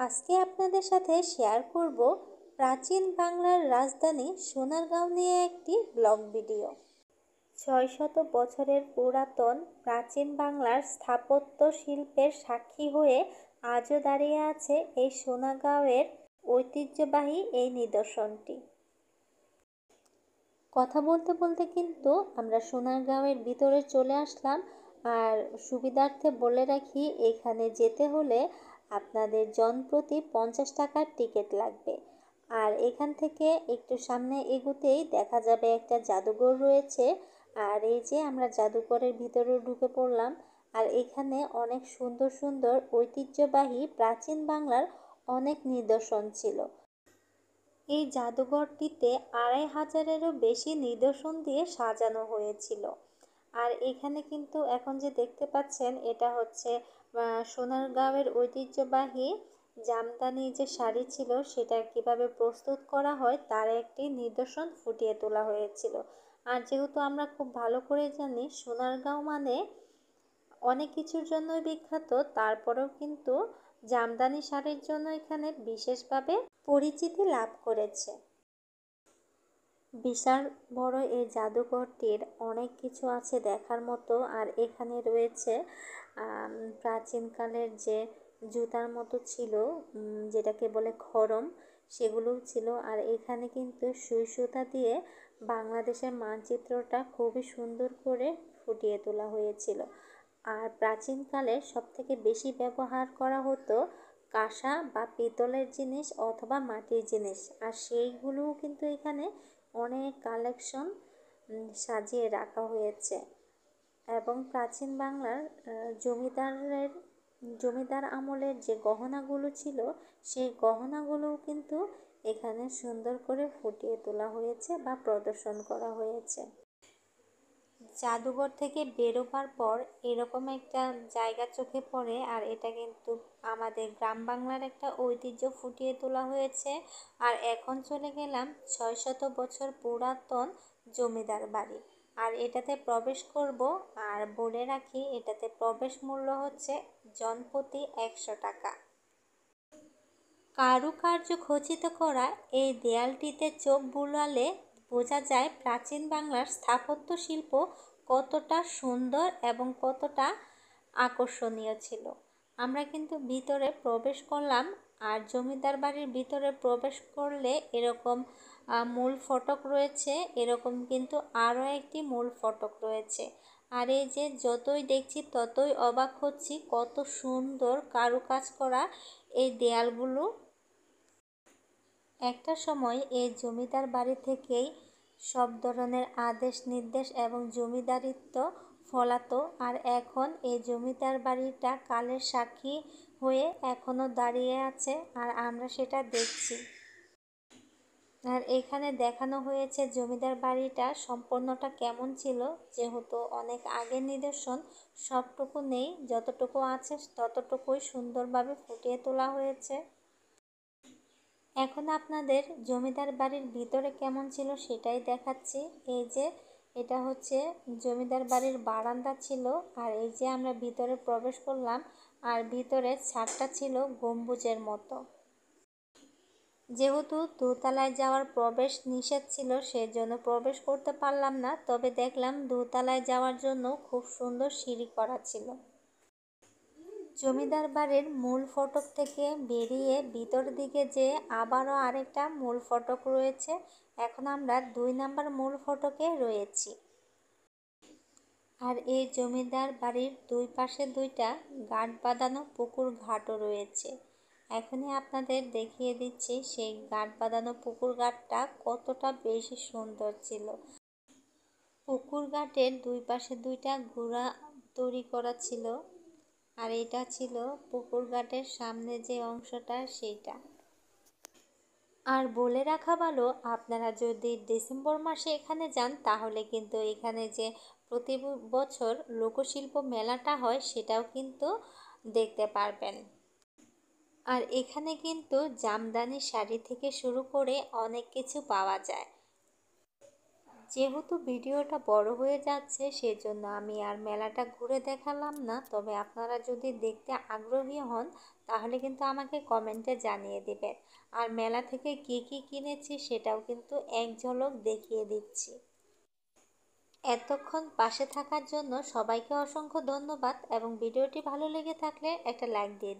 আজকে আপনাদের সাথে শেয়ার করব প্রাচীন বাংলার রাজধানী সোনারগাঁও নিয়ে একটি ব্লগ ভিডিও। ৬০০ বছরের পুরাতন প্রাচীন বাংলার স্থাপত্য শিল্পের সাক্ষী হয়ে আজও দাঁড়িয়ে আছে এই সোনারগাঁওয়ের ঐতিহ্যবাহী এই নিদর্শনটি। কথা বলতে বলতে কিন্তু আমরা সোনারগাঁওয়ের ভিতরে চলে আসলাম। আর সুবিধার্থে বলে রাখি, এখানে যেতে হলে আপনাদের জনপ্রতি 50 টাকার টিকিট লাগবে। আর এখান থেকে একটু সামনে এগোতেই দেখা যাবে একটা জাদুঘর রয়েছে। আর এই যে আমরা জাদুঘরের ভিতরে ঢুকে পড়লাম। আর এখানে অনেক সুন্দর সুন্দর ঐতিহ্যবাহী প্রাচীন বাংলার অনেক নিদর্শন ছিল। এই জাদুঘরটিতে ২৫০০-এরও বেশি নিদর্শন দিয়ে সাজানো হয়েছিল। আর এখানে কিন্তু এখন যে দেখতে পাচ্ছেন, এটা হচ্ছে সোনারগাঁওয়ের ঐতিহ্যবাহী জামদানি যে শাড়ি ছিল সেটা কিভাবে প্রস্তুত করা হয় তার একটি নিদর্শন ফুটিয়ে তোলা হয়েছিল। আর যেহেতু আমরা খুব ভালো করে জানি সোনারগাঁও মানে অনেক কিছুর জন্যই বিখ্যাত, তারপরেও কিন্তু জামদানি শাড়ির জন্য এখানে বিশেষভাবে পরিচিতি লাভ করেছে। বিশাল বড় এই জাদুঘরটির অনেক কিছু আছে দেখার মতো। আর এখানে রয়েছে প্রাচীনকালের যে জুতার মতো ছিল, যেটাকে বলে খড়ম, সেগুলোও ছিল। আর এখানে কিন্তু সুই সুতা দিয়ে বাংলাদেশের মানচিত্রটা খুবই সুন্দর করে ফুটিয়ে তোলা হয়েছিল। আর প্রাচীনকালে সবথেকে বেশি ব্যবহার করা হতো কাঁসা বা পিতলের জিনিস অথবা মাটির জিনিস। আর সেইগুলোও কিন্তু এখানে অনেক কালেকশন সাজিয়ে রাখা হয়েছে। এবং প্রাচীন বাংলার জমিদার আমলের যে গহনাগুলো ছিল সেই গহনাগুলোও কিন্তু এখানে সুন্দর করে ফুটিয়ে তোলা হয়েছে বা প্রদর্শন করা হয়েছে। জাদুঘর থেকে বেরোবার পর এরকম একটা জায়গা চোখে পড়ে। আর এটা কিন্তু আমাদের গ্রাম বাংলার একটা ঐতিহ্য ফুটিয়ে তোলা হয়েছে। আর এখন চলে গেলাম ৬০০ বছর পুরাতন জমিদার বাড়ি। আর এটাতে প্রবেশ করব। আর বলে রাখি, এটাতে প্রবেশ মূল্য হচ্ছে জনপ্রতি ১০০ টাকা। কারুকার্য খচিত করা এই দেয়ালটিতে চোখ বুলালে বোঝা যায় প্রাচীন বাংলার স্থাপত্য শিল্প কতটা সুন্দর এবং কতটা আকর্ষণীয় ছিল। আমরা কিন্তু ভিতরে প্রবেশ করলাম। আর জমিদার বাড়ির ভিতরে প্রবেশ করলে এরকম মূল ফটক রয়েছে, এরকম কিন্তু আরও একটি মূল ফটক রয়েছে। আর এই যে যতই দেখছি ততই অবাক হচ্ছি, কত সুন্দর কারুকাজ করা এই দেয়ালগুলো। একটা সময় এই জমিদার বাড়ি থেকেই সব ধরনের আদেশ নির্দেশ এবং জমিদারিত্ব ফলাতো। আর এখন এই জমিদার বাড়িটা কালের সাক্ষী হয়ে এখনও দাঁড়িয়ে আছে, আর আমরা সেটা দেখছি। আর এখানে দেখানো হয়েছে জমিদার বাড়িটা সম্পূর্ণটা কেমন ছিল। যেহেতু অনেক আগের নিদর্শন, সবটুকু নেই, যতটুকু আছে ততটুকুই সুন্দরভাবে ফুটিয়ে তোলা হয়েছে। এখন আপনাদের জমিদার বাড়ির ভিতরে কেমন ছিল সেটাই দেখাচ্ছি। এই যে এটা হচ্ছে জমিদার বাড়ির বারান্দা ছিল। আর এই যে আমরা ভিতরে প্রবেশ করলাম। আর ভিতরে ছাদটা ছিল গম্বুজের মতো। যেহেতু দোতলায় যাওয়ার প্রবেশ নিষেধ ছিল, সেজন্য প্রবেশ করতে পারলাম না। তবে দেখলাম দোতলায় যাওয়ার জন্য খুব সুন্দর সিঁড়ি করা ছিল। জমিদার বাড়ির মূল ফটক থেকে বেরিয়ে ভিতর দিকে যে আবারও আরেকটা মূল ফটক রয়েছে। এখন আমরা ২ নম্বর মূল ফটকে রয়েছি। আর এই জমিদার বাড়ির দুই পাশে দুইটা গাঁট বাঁধানো পুকুর ঘাটও রয়েছে। এখনই আপনাদের দেখিয়ে দিচ্ছি সেই গাঁট বাঁধানো পুকুর ঘাটটা কতটা বেশি সুন্দর ছিল। পুকুর ঘাটের দুই পাশে দুইটা ঘোড়া তৈরি করা ছিল। আর এটা ছিল পুকুর ঘাটের সামনে যে অংশটা সেইটা। আর বলে রাখা ভালো, আপনারা যদি ডিসেম্বর মাসে এখানে যান তাহলে কিন্তু এখানে যে প্রতি বছর লোকশিল্প মেলাটা হয় সেটাও কিন্তু দেখতে পারবেন। আর এখানে কিন্তু জামদানি শাড়ি থেকে শুরু করে অনেক কিছু পাওয়া যায়। যেহেতু ভিডিওটা বড় হয়ে যাচ্ছে সেজন্য আমি আর মেলাটা ঘুরে দেখালাম না, তবে আপনারা যদি দেখতে আগ্রহী হন তাহলে কিন্তু আমাকে কমেন্টে জানিয়ে দিবেন। আর মেলা থেকে কী কী কিনেছি সেটাও কিন্তু এক ঝলক দেখিয়ে দিচ্ছি। এতক্ষণ পাশে থাকার জন্য সবাইকে অসংখ্য ধন্যবাদ এবং ভিডিওটি ভালো লেগে থাকলে একটা লাইক দিয়ে দিন।